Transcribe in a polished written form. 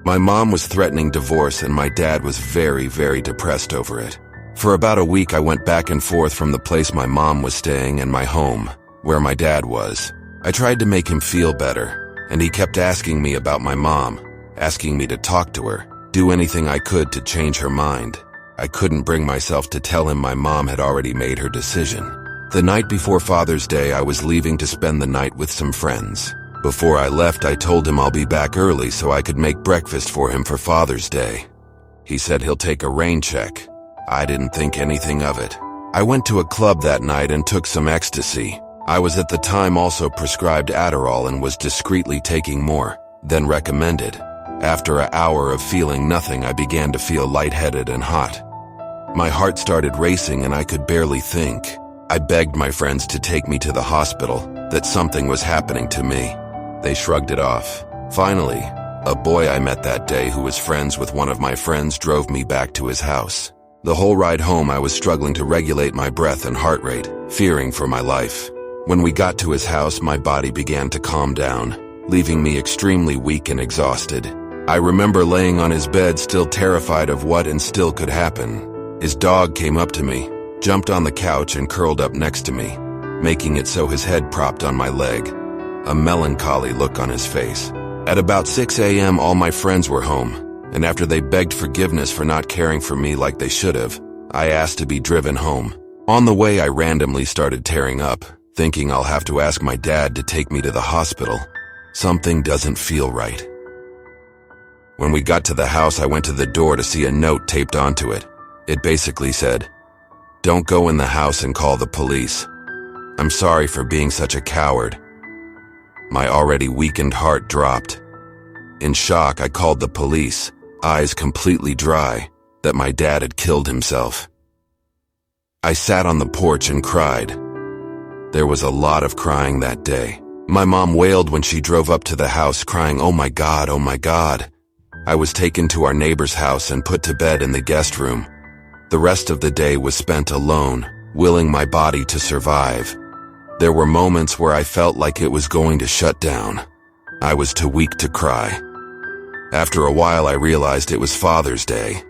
My mom was threatening divorce and my dad was very, very depressed over it. For about a week I went back and forth from the place my mom was staying and my home, where my dad was. I tried to make him feel better, and he kept asking me about my mom, asking me to talk to her, do anything I could to change her mind. I couldn't bring myself to tell him my mom had already made her decision. The night before Father's Day, I was leaving to spend the night with some friends. Before I left, I told him I'll be back early so I could make breakfast for him for Father's Day. He said he'll take a rain check. I didn't think anything of it. I went to a club that night and took some ecstasy. I was at the time also prescribed Adderall and was discreetly taking more than recommended. After an hour of feeling nothing, I began to feel lightheaded and hot. My heart started racing and I could barely think. I begged my friends to take me to the hospital, that something was happening to me. They shrugged it off. Finally, a boy I met that day who was friends with one of my friends drove me back to his house. The whole ride home I was struggling to regulate my breath and heart rate, fearing for my life. When we got to his house, my body began to calm down, leaving me extremely weak and exhausted. I remember laying on his bed still terrified of what and still could happen. His dog came up to me, jumped on the couch and curled up next to me, making it so his head propped on my leg, a melancholy look on his face. At about 6 a.m. all my friends were home, and after they begged forgiveness for not caring for me like they should have, I asked to be driven home. On the way I randomly started tearing up, thinking I'll have to ask my dad to take me to the hospital. Something doesn't feel right. When we got to the house, I went to the door to see a note taped onto it. It basically said, "Don't go in the house and call the police. I'm sorry for being such a coward." My already weakened heart dropped. In shock, I called the police, eyes completely dry, that my dad had killed himself. I sat on the porch and cried. There was a lot of crying that day. My mom wailed when she drove up to the house crying, "Oh my God, oh my God." I was taken to our neighbor's house and put to bed in the guest room. The rest of the day was spent alone, willing my body to survive. There were moments where I felt like it was going to shut down. I was too weak to cry. After a while, I realized it was Father's Day.